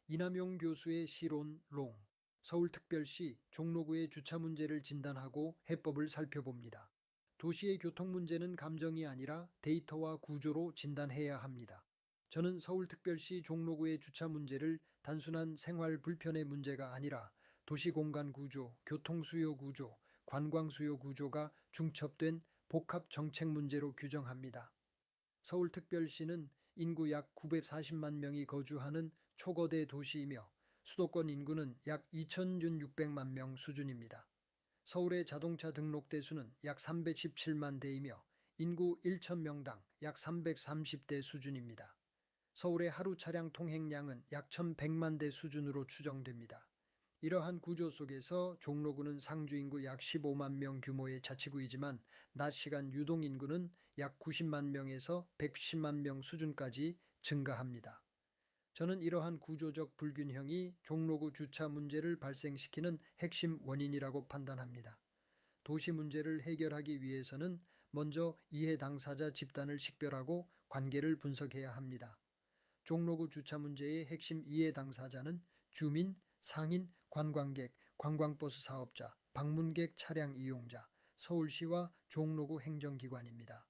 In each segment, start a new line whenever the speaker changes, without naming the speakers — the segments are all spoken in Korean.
이남용 교수의 시론롱, 서울특별시 종로구의 주차 문제를 진단하고 해법을 살펴봅니다. 도시의 교통 문제는 감정이 아니라 데이터와 구조로 진단해야 합니다. 저는 서울특별시 종로구의 주차 문제를 단순한 생활 불편의 문제가 아니라 도시 공간 구조, 교통 수요 구조, 관광 수요 구조가 중첩된 복합 정책 문제로 규정합니다. 서울특별시는 인구 약 940만 명이 거주하는 초거대 도시이며 수도권 인구는 약 2,600만 명 수준입니다. 서울의 자동차 등록대 수는 약 317만 대이며 인구 1,000명당 약 330대 수준입니다. 서울의 하루 차량 통행량은 약 1,100만 대 수준으로 추정됩니다. 이러한 구조 속에서 종로구는 상주 인구 약 15만 명 규모의 자치구이지만 낮 시간 유동 인구는 약 90만 명에서 110만 명 수준까지 증가합니다. 저는 이러한 구조적 불균형이 종로구 주차 문제를 발생시키는 핵심 원인이라고 판단합니다. 도시 문제를 해결하기 위해서는 먼저 이해 당사자 집단을 식별하고 관계를 분석해야 합니다. 종로구 주차 문제의 핵심 이해 당사자는 주민, 상인, 관광객, 관광버스 사업자, 방문객 차량 이용자, 서울시와 종로구 행정기관입니다.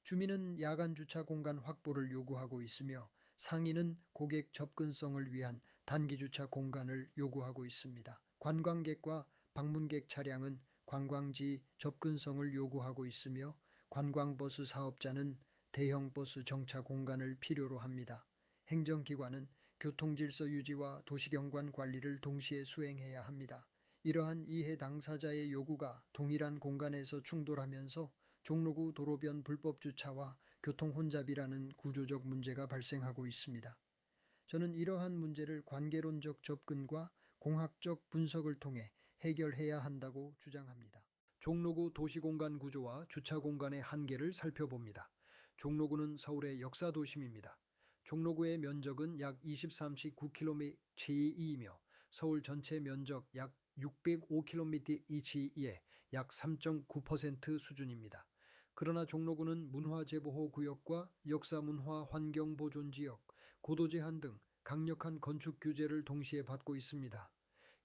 주민은 야간 주차 공간 확보를 요구하고 있으며 상인은 고객 접근성을 위한 단기 주차 공간을 요구하고 있습니다. 관광객과 방문객 차량은 관광지 접근성을 요구하고 있으며 관광버스 사업자는 대형 버스 정차 공간을 필요로 합니다. 행정기관은 교통질서 유지와 도시경관 관리를 동시에 수행해야 합니다. 이러한 이해 당사자의 요구가 동일한 공간에서 충돌하면서 종로구 도로변 불법 주차와 교통 혼잡이라는 구조적 문제가 발생하고 있습니다. 저는 이러한 문제를 관계론적 접근과 공학적 분석을 통해 해결해야 한다고 주장합니다. 종로구 도시공간 구조와 주차 공간의 한계를 살펴봅니다. 종로구는 서울의 역사 도심입니다. 종로구의 면적은 약 23.9km2이며 서울 전체 면적 약 605km2의 약 3.9% 수준입니다. 그러나 종로구는 문화재보호구역과 역사문화환경보존지역, 고도제한 등 강력한 건축 규제를 동시에 받고 있습니다.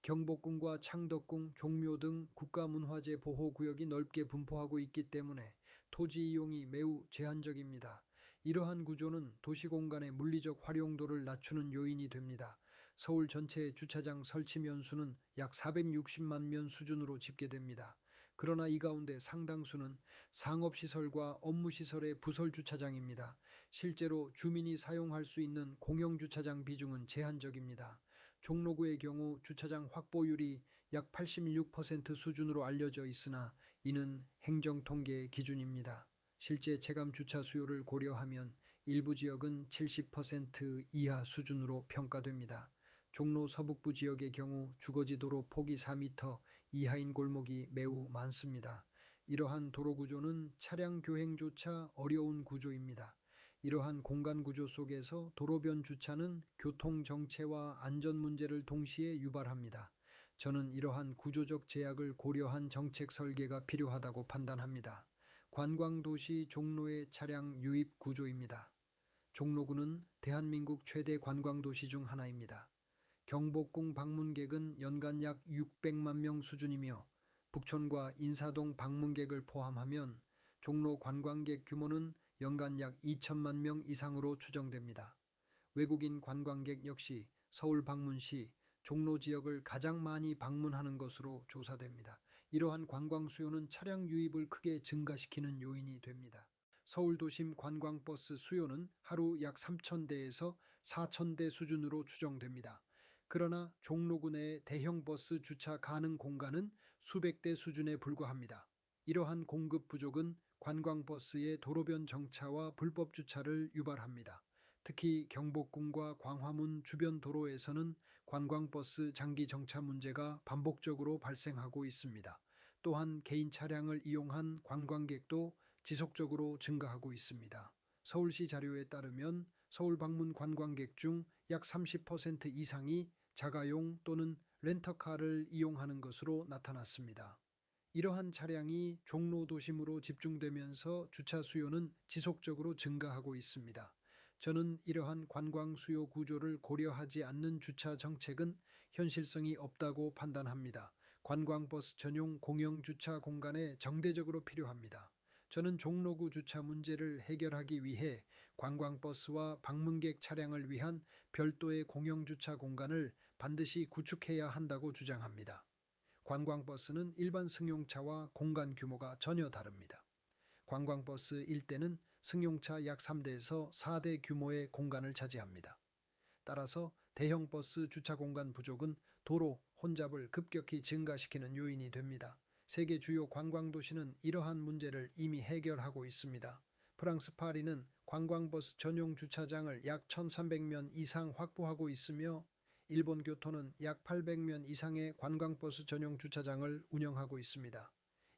경복궁과 창덕궁, 종묘 등 국가문화재 보호구역이 넓게 분포하고 있기 때문에 토지 이용이 매우 제한적입니다. 이러한 구조는 도시공간의 물리적 활용도를 낮추는 요인이 됩니다. 서울 전체 주차장 설치 면수는 약 460만 면 수준으로 집계됩니다. 그러나 이 가운데 상당수는 상업시설과 업무시설의 부설 주차장입니다. 실제로 주민이 사용할 수 있는 공영주차장 비중은 제한적입니다. 종로구의 경우 주차장 확보율이 약 86% 수준으로 알려져 있으나 이는 행정통계 기준입니다. 실제 체감 주차 수요를 고려하면 일부 지역은 70% 이하 수준으로 평가됩니다. 종로 서북부 지역의 경우 주거지도로 폭이 4m 이하인 골목이 매우 많습니다. 이러한 도로 구조는 차량 교행조차 어려운 구조입니다. 이러한 공간 구조 속에서 도로변 주차는 교통 정체와 안전 문제를 동시에 유발합니다. 저는 이러한 구조적 제약을 고려한 정책 설계가 필요하다고 판단합니다. 관광도시 종로의 차량 유입 구조입니다. 종로구는 대한민국 최대 관광도시 중 하나입니다. 경복궁 방문객은 연간 약 600만 명 수준이며 북촌과 인사동 방문객을 포함하면 종로 관광객 규모는 연간 약 2천만 명 이상으로 추정됩니다. 외국인 관광객 역시 서울 방문 시 종로 지역을 가장 많이 방문하는 것으로 조사됩니다. 이러한 관광 수요는 차량 유입을 크게 증가시키는 요인이 됩니다. 서울 도심 관광버스 수요는 하루 약 3,000대에서 4,000대 수준으로 추정됩니다. 그러나 종로구 내 대형 버스 주차 가능 공간은 수백 대 수준에 불과합니다. 이러한 공급 부족은 관광버스의 도로변 정차와 불법 주차를 유발합니다. 특히 경복궁과 광화문 주변 도로에서는 관광버스 장기 정차 문제가 반복적으로 발생하고 있습니다. 또한 개인 차량을 이용한 관광객도 지속적으로 증가하고 있습니다. 서울시 자료에 따르면 서울 방문 관광객 중 약 30% 이상이 자가용 또는 렌터카를 이용하는 것으로 나타났습니다. 이러한 차량이 종로 도심으로 집중되면서 주차 수요는 지속적으로 증가하고 있습니다. 저는 이러한 관광 수요 구조를 고려하지 않는 주차 정책은 현실성이 없다고 판단합니다. 관광버스 전용 공영 주차 공간에 정대적으로 필요합니다. 저는 종로구 주차 문제를 해결하기 위해 관광버스와 방문객 차량을 위한 별도의 공영 주차 공간을 반드시 구축해야 한다고 주장합니다. 관광버스는 일반 승용차와 공간 규모가 전혀 다릅니다. 관광버스 1대는 승용차 약 3대에서 4대 규모의 공간을 차지합니다. 따라서 대형 버스 주차 공간 부족은 도로 혼잡을 급격히 증가시키는 요인이 됩니다. 세계 주요 관광 도시는 이러한 문제를 이미 해결하고 있습니다. 프랑스 파리는 관광버스 전용 주차장을 약 1,300면 이상 확보하고 있으며 일본 교토는 약 800면 이상의 관광버스 전용 주차장을 운영하고 있습니다.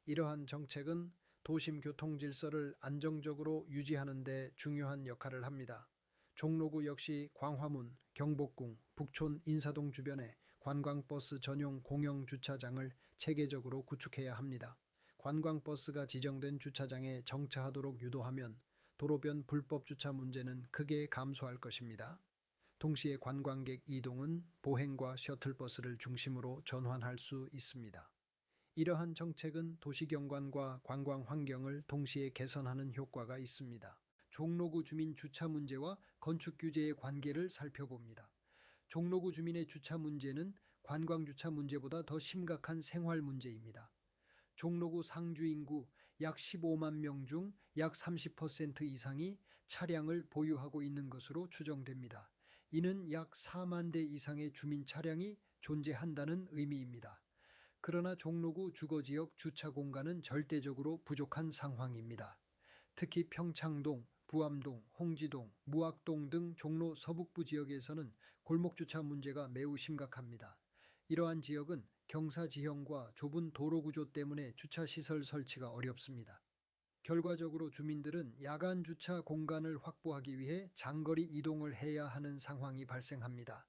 이러한 정책은 도심 교통 질서를 안정적으로 유지하는 데 중요한 역할을 합니다. 종로구 역시 광화문, 경복궁, 북촌 인사동 주변에 관광버스 전용 공영 주차장을 체계적으로 구축해야 합니다. 관광버스가 지정된 주차장에 정차하도록 유도하면 도로변 불법 주차 문제는 크게 감소할 것입니다. 동시에 관광객 이동은 보행과 셔틀버스를 중심으로 전환할 수 있습니다. 이러한 정책은 도시경관과 관광 환경을 동시에 개선하는 효과가 있습니다. 종로구 주민 주차 문제와 건축 규제의 관계를 살펴봅니다. 종로구 주민의 주차 문제는 관광 주차 문제보다 더 심각한 생활 문제입니다. 종로구 상주 인구 약 15만 명 중 약 30% 이상이 차량을 보유하고 있는 것으로 추정됩니다. 이는 약 4만 대 이상의 주민 차량이 존재한다는 의미입니다. 그러나 종로구 주거지역 주차 공간은 절대적으로 부족한 상황입니다. 특히 평창동, 부암동, 홍지동, 무학동 등 종로 서북부 지역에서는 골목주차 문제가 매우 심각합니다. 이러한 지역은 경사 지형과 좁은 도로 구조 때문에 주차시설 설치가 어렵습니다. 결과적으로 주민들은 야간 주차 공간을 확보하기 위해 장거리 이동을 해야 하는 상황이 발생합니다.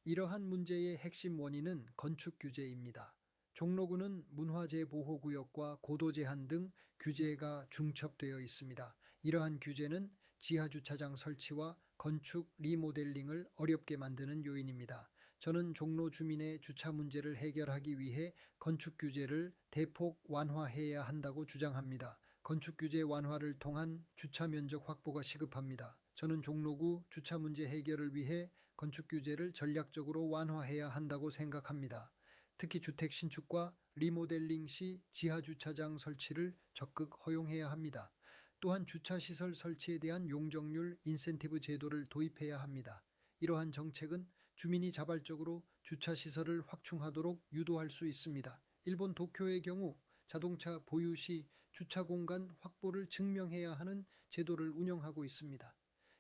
이러한 문제의 핵심 원인은 건축 규제입니다. 종로구는 문화재 보호구역과 고도 제한 등 규제가 중첩되어 있습니다. 이러한 규제는 지하주차장 설치와 건축 리모델링을 어렵게 만드는 요인입니다. 저는 종로 주민의 주차 문제를 해결하기 위해 건축 규제를 대폭 완화해야 한다고 주장합니다. 건축 규제 완화를 통한 주차 면적 확보가 시급합니다. 저는 종로구 주차 문제 해결을 위해 건축 규제를 전략적으로 완화해야 한다고 생각합니다. 특히 주택 신축과 리모델링 시 지하주차장 설치를 적극 허용해야 합니다. 또한 주차시설 설치에 대한 용적률 인센티브 제도를 도입해야 합니다. 이러한 정책은 주민이 자발적으로 주차시설을 확충하도록 유도할 수 있습니다. 일본 도쿄의 경우 자동차 보유 시 주차 공간 확보를 증명해야 하는 제도를 운영하고 있습니다.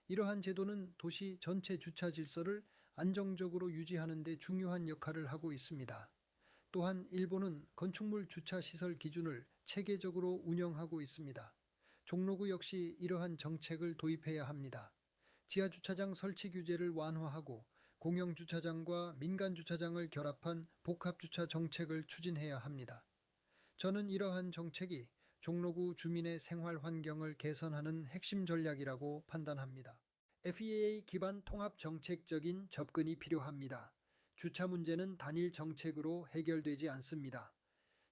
이러한 제도는 도시 전체 주차 질서를 안정적으로 유지하는 데 중요한 역할을 하고 있습니다. 또한 일본은 건축물 주차 시설 기준을 체계적으로 운영하고 있습니다. 종로구 역시 이러한 정책을 도입해야 합니다. 지하주차장 설치 규제를 완화하고 공영주차장과 민간주차장을 결합한 복합주차 정책을 추진해야 합니다. 저는 이러한 정책이 종로구 주민의 생활 환경을 개선하는 핵심 전략이라고 판단합니다. FEA 기반 통합 정책적인 접근이 필요합니다. 주차 문제는 단일 정책으로 해결되지 않습니다.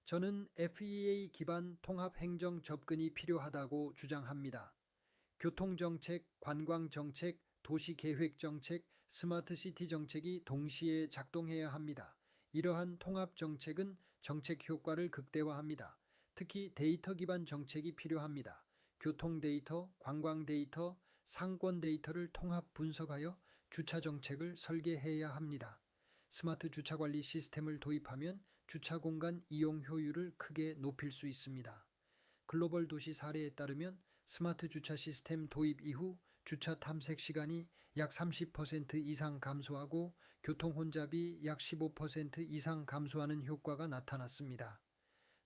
저는 FEA 기반 통합 행정 접근이 필요하다고 주장합니다. 교통정책, 관광정책, 도시계획정책, 스마트시티 정책이 동시에 작동해야 합니다. 이러한 통합정책은 정책 효과를 극대화합니다. 특히 데이터 기반 정책이 필요합니다. 교통 데이터, 관광 데이터, 상권 데이터를 통합 분석하여 주차 정책을 설계해야 합니다. 스마트 주차 관리 시스템을 도입하면 주차 공간 이용 효율을 크게 높일 수 있습니다. 글로벌 도시 사례에 따르면 스마트 주차 시스템 도입 이후 주차 탐색 시간이 약 30% 이상 감소하고 교통 혼잡이 약 15% 이상 감소하는 효과가 나타났습니다.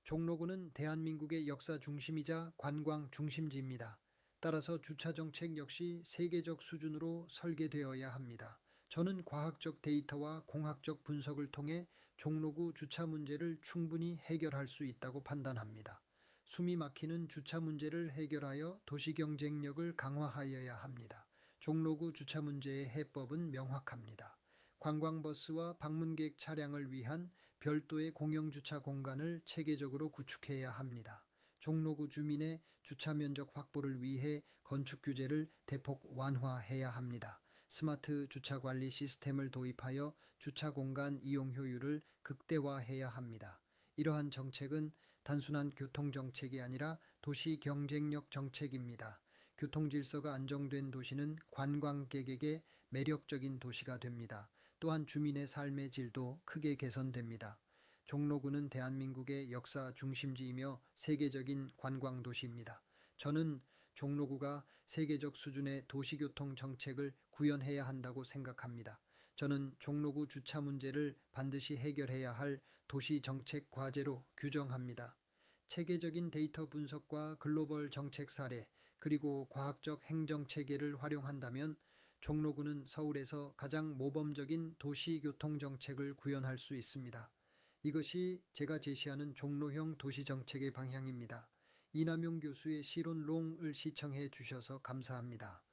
종로구는 대한민국의 역사 중심이자 관광 중심지입니다. 따라서 주차 정책 역시 세계적 수준으로 설계되어야 합니다. 저는 과학적 데이터와 공학적 분석을 통해 종로구 주차 문제를 충분히 해결할 수 있다고 판단합니다. 숨이 막히는 주차 문제를 해결하여 도시 경쟁력을 강화하여야 합니다. 종로구 주차 문제의 해법은 명확합니다. 관광버스와 방문객 차량을 위한 별도의 공영주차 공간을 체계적으로 구축해야 합니다. 종로구 주민의 주차 면적 확보를 위해 건축 규제를 대폭 완화해야 합니다. 스마트 주차 관리 시스템을 도입하여 주차 공간 이용 효율을 극대화해야 합니다. 이러한 정책은 단순한 교통 정책이 아니라 도시 경쟁력 정책입니다. 교통 질서가 안정된 도시는 관광객에게 매력적인 도시가 됩니다. 또한 주민의 삶의 질도 크게 개선됩니다. 종로구는 대한민국의 역사 중심지이며 세계적인 관광 도시입니다. 저는 종로구가 세계적 수준의 도시교통 정책을 구현해야 한다고 생각합니다. 저는 종로구 주차 문제를 반드시 해결해야 할 도시 정책 과제로 규정합니다. 체계적인 데이터 분석과 글로벌 정책 사례, 그리고 과학적 행정 체계를 활용한다면 종로구는 서울에서 가장 모범적인 도시교통 정책을 구현할 수 있습니다. 이것이 제가 제시하는 종로형 도시정책의 방향입니다. 이남용 교수의 실론롱을 시청해 주셔서 감사합니다.